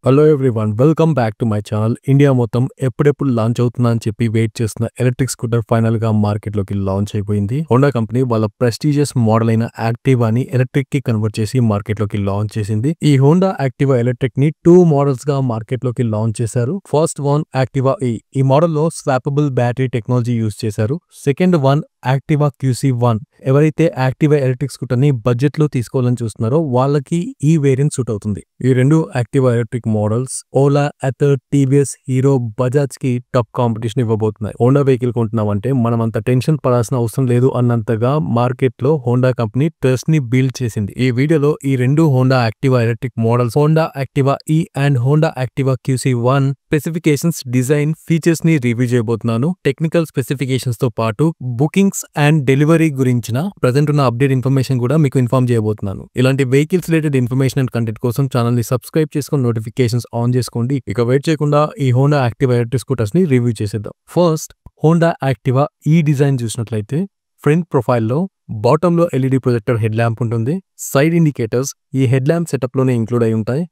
Hello everyone, welcome back to my channel. India మొత్తం ఎప్పుడెప్పుడు launch అవుతుందా అని చెప్పి వెయిట్ చేస్తున్న ఎలక్ట్రిక్ స్కూటర్ ఫైనల్ గా మార్కెట్ లోకి లాంచ్ అయిపోయింది. హోండా కంపెనీ వాళ్ళ ప్రెస్టీజియస్ మోడల్ అయిన యాక్టివాని ఎలక్ట్రిక్ కి కన్వర్ట్ చేసి మార్కెట్ లోకి లాంచ్ చేసింది. ఈ హోండా యాక్టివా ఎలక్ట్రిక్ ని 2 మోడల్స్ గా మార్కెట్ లోకి లాంచ్ చేశారు. ఫస్ట్ వన్ యాక్టివా ఈ మోడల్ లో స్వాపబుల్ బ్యాటరీ టెక్నాలజీ యూజ్ చేశారు. Second one Activa QC1. ఎవరైతే యాక్టివా ఎలక్ట్రిక్ స్కూటర్ ని బడ్జెట్ లో తీసుకోవాలని చూస్తున్నారో వాళ్ళకి ఈ వేరియంట్ సూట్ అవుతుంది. ఈ రెండు Activa electric models Ola, other, TVS, hero, Bajaj కి టఫ్ కాంపిటీషన్ ఇవ్వబోతున్నాయి. హోండా వెహికల్ కొంటున్నామంటే మనం అంత టెన్షన్ పడాల్సిన అవసరం లేదు అన్నంతగా మార్కెట్ లో హోండా కంపెనీ ట్రస్ట్ ని బిల్డ్ చేసింది. ఈ వీడియోలో ఈ రెండు Honda Activa electric models Honda Activa and Honda Activa QC1 specifications, design, features ని రివ్యూ చేయబోతున్నాను. టెక్నికల్ స్పెసిఫికేషన్స్ తో పాటు బుకింగ్స్ అండ్ డెలివరీ గురించిన ప్రజెంట్ ఉన్న అప్డేట్ ఇన్ఫర్మేషన్ కూడా మీకు ఇన్ఫార్మ్ చేయబోతున్నాను. ఇలాంటి vehicles related information and content కోసం ఛానల్ ని సబ్స్క్రైబ్ చేసుకుని నోటిఫికేషన్స్ ఆన్ చేసుకోండి. ఇక వెయిట్ చేయకుండా ఈ హోండా యాక్టివా ఎలక్ట్రిక్ స్కూటర్స్ ని రివ్యూ చేసేద్దాం. ఫస్ట్ హోండా యాక్టివా డిజైన్ చూసినట్లయితే ఫ్రంట్ ప్రొఫైల్లో బాటమ్ లో LED ప్రొజెక్టర్ హెడ్ ల్యాంప్ ఉంటుంది. సైడ్ ఇండికేటర్స్ ఈ హెడ్ ల్యాంప్ సెటప్ లోనే ఇంక్లూడ్ అయి ఉంటాయి.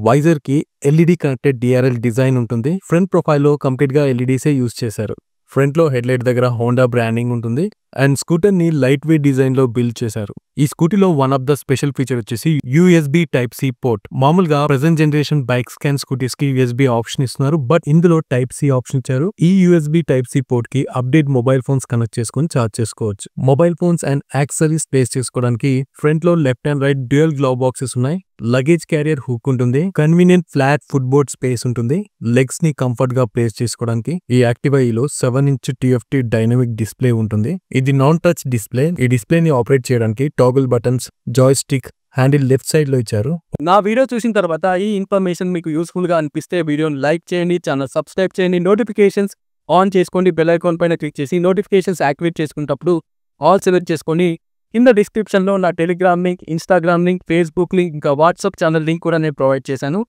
వైజర్ కి LED కనెక్టెడ్ DRL డిజైన్ ఉంటుంది. ఫ్రంట్ ప్రొఫైల్లో కంప్లీట్ గా LEDసే యూజ్ చేశారు. ఫ్రంట్ లో హెడ్ లైట్ దగ్గర హోండా బ్రాండింగ్ ఉంటుంది అండ్ స్కూటర్ ని లైట్ వెయిట్ డిజైన్ లో బిల్డ్ చేశారు. ఈ స్కూటీలో వన్ ఆఫ్ ద స్పెషల్ ఫీచర్ వచ్చేసి USB Type-C పోర్ట్. మామూలుగా present generation bikes and scooties కి USB ఆప్షన్ ఇస్తున్నారు, బట్ ఇందులో Type-C ఆప్షన్ ఇచ్చారు. ఈ USB Type-C పోర్ట్ కి అప్డేట్ మొబైల్ ఫోన్స్ కనెక్ట్ చేసుకుని చార్జ్ చేసుకోవచ్చు. Mobile phones and accessories place చేసుకోవడానికి ఫ్రంట్ లో left and right dual glove boxes ఉన్నాయి. లగేజ్ క్యారియర్ హుక్ ఉంటుంది. కన్వీనియంట్ ఫ్లాట్ ఫుట్బోర్డ్ స్పేస్ ఉంటుంది. లెగ్స్ ని కంఫర్ట్ గా ప్లేస్ చేసుకోవడానికి ఈ యాక్టివా లో 7-inch TFT డైనమిక్ డిస్ప్లే ఉంటుంది. ఇది నాన్ టచ్ డిస్ప్లే. ఈ డిస్ప్లే ని ఆపరేట్ చేయడానికి toggle buttons, Joy stick handle left side లో ఇచ్చారు. నా వీడియో చూసిన తర్వాత ఈ ఇన్ఫర్మేషన్ మీకు యూస్ఫుల్ గా అనిపిస్తే వీడియోని లైక్ చేయండి, ఛానల్ సబ్స్క్రైబ్ చేయండి, నోటిఫికేషన్స్ ఆన్ చేసుకోండి, బెల్ ఐకాన్ పైన క్లిక్ చేసి నోటిఫికేషన్స్ యాక్టివేట్ చేసుకున్నప్పుడు ఆల్ సెలెక్ట్ చేసుకొని కింద డిస్క్రిప్షన్లో నా Telegram link, Instagram link, Facebook link, ఇంకా వాట్సాప్ ఛానల్ లింక్ కూడా నేను ప్రొవైడ్ చేశాను.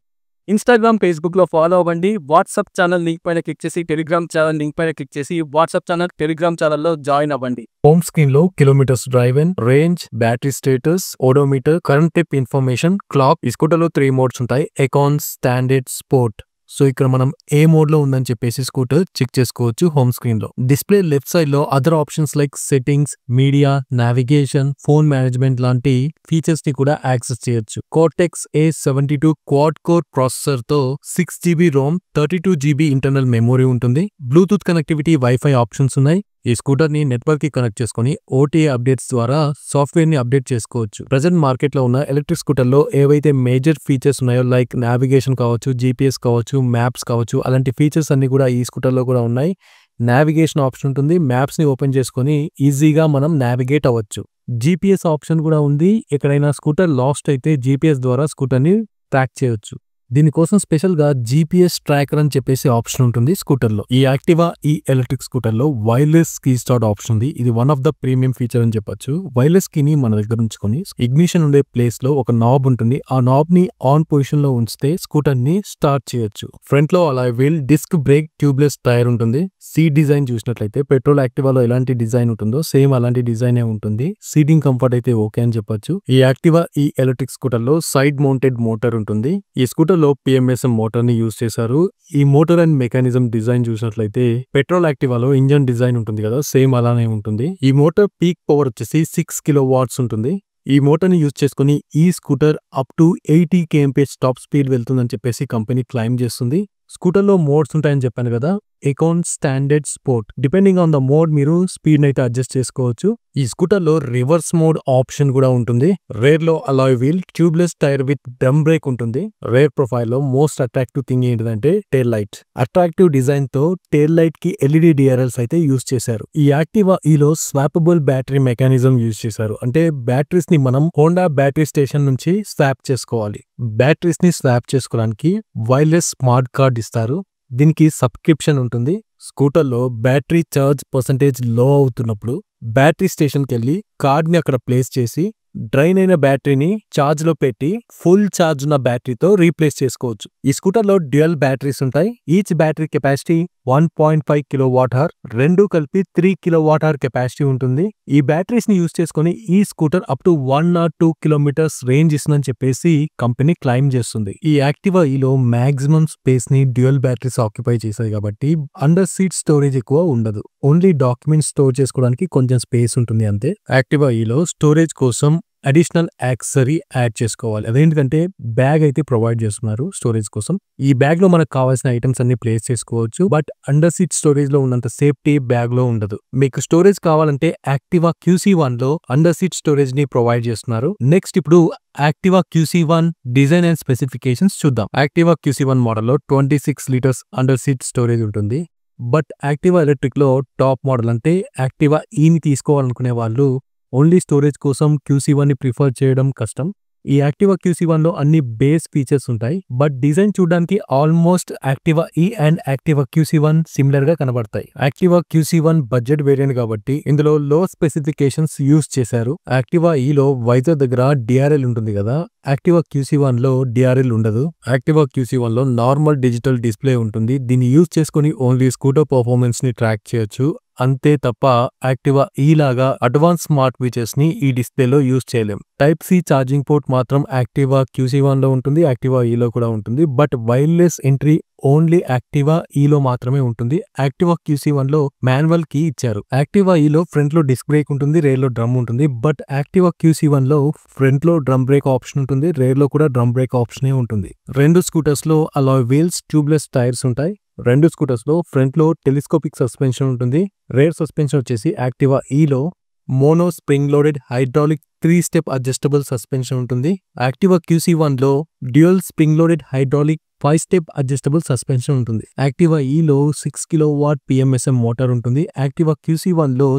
ఇన్స్టాగ్రామ్, ఫేస్బుక్లో ఫాలో అవ్వండి. వాట్సాప్ ఛానల్ లింక్ పైన క్లిక్ చేసి టెలిగ్రామ్ ఛానల్ లింక్ పైన క్లిక్ చేసి వాట్సాప్ ఛానల్, టెలిగ్రామ్ ఛానల్లో జాయిన్ అవ్వండి. హోమ్ స్క్రీన్ లో kilometres driven, range, battery status, odometer, current tip information, clock. ఈ స్కూటర్ లో 3 మోడ్స్ ఉంటాయి: ఎకాన్, స్టాండర్డ్, స్పోర్ట్. సో ఇక్కడ మనం ఏ మోడ్ లో ఉందని చెప్పేసి స్కూటర్ చెక్ చేసుకోవచ్చు. హోమ్ స్క్రీన్ లో డిస్ప్లే లెఫ్ట్ సైడ్ లో other options like settings, media, navigation, phone management లాంటి ఫీచర్స్ ని కూడా యాక్సెస్ చేయొచ్చు. Cortex A72 quad core processor తో 6GB ROM, 32GB internal memory ఉంటుంది. బ్లూటూత్ కనెక్టివిటీ, వైఫై ఆప్షన్స్ ఉన్నాయి. ఈ స్కూటర్ ని నెట్వర్క్ కి కనెక్ట్ చేసుకుని OTA అప్డేట్స్ ద్వారా సాఫ్ట్వేర్ ని అప్డేట్ చేసుకోవచ్చు. ప్రెజెంట్ మార్కెట్ లో ఉన్న ఎలక్ట్రిక్ స్కూటర్ లో ఏవైతే మేజర్ ఫీచర్స్ ఉన్నాయో లైక్ నావిగేషన్ కావచ్చు, GPS కావచ్చు, మ్యాప్స్ కావచ్చు, అలాంటి ఫీచర్స్ అన్ని కూడా ఈ స్కూటర్ లో కూడా ఉన్నాయి. నావిగేషన్ ఆప్షన్ ఉంటుంది. మ్యాప్స్ ని ఓపెన్ చేసుకుని ఈజీగా మనం నావిగేట్ అవ్వచ్చు. GPS ఆప్షన్ కూడా ఉంది. ఎక్కడైనా స్కూటర్ లాస్ట్ అయితే GPS ద్వారా స్కూటర్ ని ట్రాక్ చేయొచ్చు. దీనికోసం స్పెషల్ గా GPS ట్రాకర్ అని చెప్పేసి ఆప్షన్ ఉంటుంది స్కూటర్ లో. ఈ యాక్టివా ఎలక్ట్రిక్ స్కూటర్ లో వైర్లెస్ కీ స్టార్ట్ ఆప్షన్ ఉంది. ఇది వన్ ఆఫ్ ద ప్రీమియం ఫీచర్ అని చెప్పొచ్చు. వైర్లెస్ కీని మన దగ్గర ఉంచుకొని ఇగ్నిషన్ ఉండే ప్లేస్ లో ఒక నాబ్ ఉంటుంది. ఆ నాబ్ ని ఆన్ పొజిషన్ లో ఉంచితే స్కూటర్ ని స్టార్ట్ చేయొచ్చు. ఫ్రంట్ లో alloy wheel, disc brake, tubeless tyre ఉంటుంది. సీట్ డిజైన్ చూసినట్లయితే పెట్రోల్ యాక్టివాలో ఎలాంటి డిజైన్ ఉంటుందో సేమ్ అలాంటి డిజైన్ ఉంటుంది. సీటింగ్ కంఫర్ట్ అయితే ఓకే అని చెప్పొచ్చు. ఈ యాక్టివా ఎలక్ట్రిక్ స్కూటర్ లో సైడ్ మౌంటెడ్ మోటార్ ఉంటుంది. ఈ స్కూటర్ లో PMSM మోటార్ ని యూజ్ చేశారు. ఈ మోటార్ అండ్ మెకానిజం డిజైన్ చూసినట్లయితే పెట్రోల్ యాక్టివాలో ఇంజన్ డిజైన్ ఉంటుంది కదా, సేమ్ అలానే ఉంటుంది. ఈ మోటార్ పీక్ పవర్ వచ్చేసి 6 kW ఉంటుంది. ఈ మోటార్ ని యూజ్ చేసుకుని ఈ scooter up to 80 kmph top speed వెళ్తుందని చెప్పేసి కంపెనీ క్లైమ్ చేస్తుంది. స్కూటర్ లో మోడ్స్ ఉంటాయని చెప్పాను కదా, Akon, standard, sport. Depending on the mode మీరు స్పీడ్ అయితే అడ్జస్ట్ చేసుకోవచ్చు. ఈ స్కూటర్ లో రివర్స్ మోడ్ ఆప్షన్ కూడా ఉంటుంది. రేర్ లో alloy wheel, tubeless tyre with drum brake ఉంటుంది. రేర్ ప్రొఫైల్ లో మోస్ట్ అట్రాక్టివ్ థింగ్ ఏంటంటే టైల్ లైట్. అట్రాక్టివ్ డిజైన్ తో టైల్ లైట్ కి LED DRLs అయితే యూజ్ చేశారు. ఈ యాక్టివా లో స్వాపబుల్ బ్యాటరీ మెకానిజం యూజ్ చేశారు. అంటే బ్యాటరీస్ ని మనం హోండా బ్యాటరీ స్టేషన్ నుంచి స్వాప్ చేసుకోవాలి. బ్యాటరీస్ ని స్వాప్ చేసుకోవడానికి వైర్లెస్ స్మార్ట్ కార్డ్ ఇస్తారు. దీనికి సబ్స్క్రిప్షన్ ఉంటుంది. స్కూటర్ లో బ్యాటరీ ఛార్జ్ పర్సంటేజ్ లో అవుతున్నప్పుడు బ్యాటరీ స్టేషన్కి వెళ్ళి కార్డ్ ని అక్కడ ప్లేస్ చేసి డ్రైన్ అయిన బ్యాటరీని ఛార్జ్ లో పెట్టి ఫుల్ ఛార్జ్ ఉన్న బ్యాటరీతో రీప్లేస్ చేసుకోవచ్చు. ఈ స్కూటర్ లో డ్యూయల్ బ్యాటరీస్ ఉంటాయి. Each battery capacity 1.5 kilowatt hour, రెండు కలిపి 3 కిలోవాట్ అవర్ కెపాసిటీ ఉంటుంది. ఈ బ్యాటరీస్ ని యూజ్ చేసుకుని ఈ scooter up to 1 or 2 kilometres range ఇస్తుందని చెప్పేసి కంపెనీ క్లైమ్ చేస్తుంది. ఈ యాక్టివా ఈలో మాక్సిమం స్పేస్ ని డ్యూయల్ బ్యాటరీస్ ఆక్యుపై చేశాయి కాబట్టి అండర్ సీట్ స్టోరేజ్ ఎక్కువ ఉండదు. ఓన్లీ డాక్యుమెంట్స్ స్టోర్ చేసుకోవడానికి కొంచెం స్పేస్ ఉంటుంది అంతే. యాక్టివా ఈలో స్టోరేజ్ కోసం అడిషనల్ యాక్సెసరీ యాడ్ చేసుకోవాలి. అదేంటంటే బ్యాగ్ అయితే ప్రొవైడ్ చేస్తున్నారు స్టోరేజ్ కోసం. ఈ బ్యాగ్ లో మనకు కావాల్సిన ఐటమ్స్ అన్ని ప్లేస్ చేసుకోవచ్చు. బట్ అండర్ సీట్ స్టోరేజ్ లో ఉన్నంత సేఫ్టీ బ్యాగ్ లో ఉండదు. మీకు స్టోరేజ్ కావాలంటే యాక్టివా QC1 లో అండర్ సీట్ స్టోరేజ్ ని ప్రొవైడ్ చేస్తున్నారు. నెక్స్ట్ ఇప్పుడు Activa QC1 design and specifications చూద్దాం. యాక్టివా QC1 మోడల్లో 26 లీటర్స్ అండర్ సీట్ స్టోరేజ్ ఉంటుంది. బట్ యాక్టివా ఎలక్ట్రిక్ లో టాప్ మోడల్ అంటే యాక్టివా ఈని తీసుకోవాలనుకునే వాళ్ళు ఓన్లీ స్టోరేజ్ కోసం QC1 ని ప్రిఫర్ చేయడం కష్టం. ఈ యాక్టివా QC1 లో అన్ని బేస్ ఫీచర్స్ ఉంటాయి. బట్ డిజైన్ చూడడానికి ఆల్మోస్ట్ యాక్టివా ఈ అండ్ యాక్టివా QC1 సిమిలర్ గా కనబడతాయి. యాక్టివా QC1 బడ్జెట్ వేరియంట్ కాబట్టి ఇందులో లో స్పెసిఫికేషన్స్ యూజ్ చేశారు. యాక్టివా ఈలో వైజర్ దగ్గర DRL ఉంటుంది కదా, యాక్టివా QC1 లో DRL ఉండదు. యాక్టివా QC1 లో నార్మల్ డిజిటల్ డిస్ప్లే ఉంటుంది. దీన్ని యూజ్ చేసుకుని ఓన్లీ స్కూటర్ పర్ఫార్మెన్స్ ని ట్రాక్ చేయొచ్చు. అంతే తప్ప యాక్టివా ఈ లాగా అడ్వాన్స్ స్మార్ట్ ఫీచర్స్ ని ఈ డిస్ప్లేలో యూజ్ చేయలేం. టైప్ సి ఛార్జింగ్ పోర్ట్ మాత్రం యాక్టివా QC1 లో ఉంటుంది, యాక్టివా ఈలో కూడా ఉంటుంది. But wireless entry only Activa ఈలో మాత్రమే ఉంటుంది. యాక్టివా QC1 లో మాన్యువల్ కీ ఇచ్చారు. యాక్టివా ఈలో ఫ్రంట్ లో డిస్క్ బ్రేక్ ఉంటుంది, రేర్ లో డ్రమ్ ఉంటుంది. బట్ యాక్టివా QC1 లో ఫ్రంట్ లో డ్రమ్ బ్రేక్ ఆప్షన్ ఉంటుంది, రేర్ లో కూడా డ్రమ్ బ్రేక్ ఆప్షనే ఉంటుంది. రెండు స్కూటర్స్ లో అలాయ్ వీల్స్, ట్యూబ్లెస్ టైర్స్ ఉంటాయి. రెండు స్కూటర్స్ లో ఫ్రంట్ లో టెలిస్కోపిక్ సస్పెన్షన్ ఉంటుంది. రేర్ సస్పెన్షన్ వచ్చేసి యాక్టివా ఈలో మోనో స్ప్రింగ్ లోడెడ్ హైడ్రాలిక్ 3-స్టెప్ అడ్జస్టబుల్ సస్పెన్షన్ ఉంటుంది. యాక్టివా QC1 లో డ్యూయల్ స్ప్రింగ్ లోడెడ్ హైడ్రాలిక్ 5-స్టెప్ అడ్జస్టబుల్ సస్పెన్షన్ ఉంటుంది. యాక్టివా ఈలో 6 కిలోవాట్ PMSM మోటార్ ఉంటుంది. యాక్టివా QC1 లో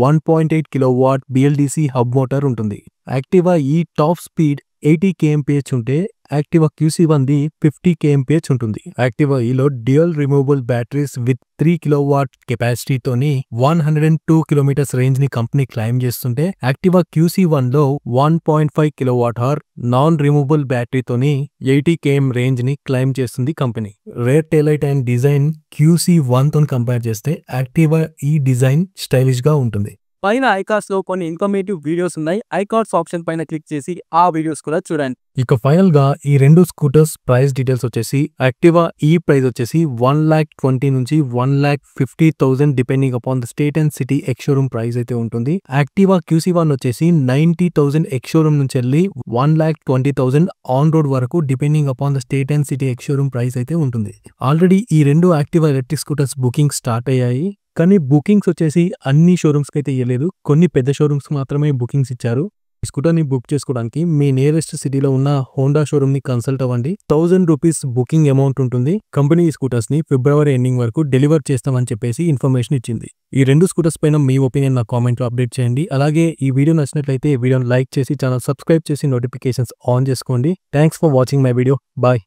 1.8 కిలోవాట్ BLDC హబ్ మోటార్ ఉంటుంది. Activa E top speed 80 kmph ఉంటే యాక్టివా QC1 ది 50 kmph ఉంటుంది. యాక్టివా ఈలో dual removable batteries with 3 kilowatt కెపాసిటీతోని 102 కిలోమీటర్స్ రేంజ్ ని కంపెనీ క్లైమ్ చేస్తుంటే యాక్టివా QC1 లో 1.5 కిలోవాట్ అవర్ నాన్ రిమూవబుల్ బ్యాటరీతోని 80 km రేంజ్ ని క్లైమ్ చేస్తుంది company. Rear taillight and design QC1 తో కంపేర్ చేస్తే యాక్టివా ఈ డిజైన్ స్టైలిష్ గా ఉంటుంది. పైన ఐకార్డ్స్ లో కొన్ని ఇన్ఫర్మేటివ్ వీడియోస్ ఉన్నాయి. ఐకార్డ్స్ ఆప్షన్ పైన క్లిక్ చేసి ఆ వీడియోస్ కూడా చూడండి. ఇక ఫైనల్ గా ఈ రెండు స్కూటర్స్ ప్రైస్ డీటెయిల్స్ వచ్చేసి యాక్టివా ఈ ప్రైస్ వచ్చేసి 1,20,000 నుంచి 1,50,000 depending upon the state and city ex showroom price అయితే ఉంటుంది. యాక్టివా QC1 వచ్చేసి 90,000 ఎక్స్ షోరూమ్ నుంచి వెళ్ళి 1,20,000 ఆన్ రోడ్ వరకు depending upon the state and city ex showroom price అయితే ఉంటుంది. ఆల్రెడీ ఈ రెండు Activa electric scooters booking start అయ్యాయి. కానీ బుకింగ్స్ వచ్చేసి అన్ని షోరూమ్స్కి అయితే ఇవ్వలేదు, కొన్ని పెద్ద షోరూమ్స్ మాత్రమే బుకింగ్స్ ఇచ్చారు. ఈ స్కూటర్ని బుక్ చేసుకోవడానికి మీ నియరెస్ట్ సిటీలో ఉన్న హోండా షోరూమ్ ని కన్సల్ట్ అవ్వండి. 1,000 రూపీస్ బుకింగ్ అమౌంట్ ఉంటుంది. కంపెనీ ఈ స్కూటర్స్ ని ఫిబ్రవరి ఎండింగ్ వరకు డెలివర్ చేస్తామని చెప్పేసి ఇన్ఫర్మేషన్ ఇచ్చింది. ఈ రెండు స్కూటర్స్ పైన మీ ఒపీనియన్ నా కామెంట్ లో అప్డేట్ చేయండి. అలాగే ఈ వీడియో నచ్చినట్లయితే వీడియోని లైక్ చేసి ఛానల్ సబ్స్క్రైబ్ చేసి నోటిఫికేషన్స్ ఆన్ చేసుకోండి. Thanks for watching my video. Bye.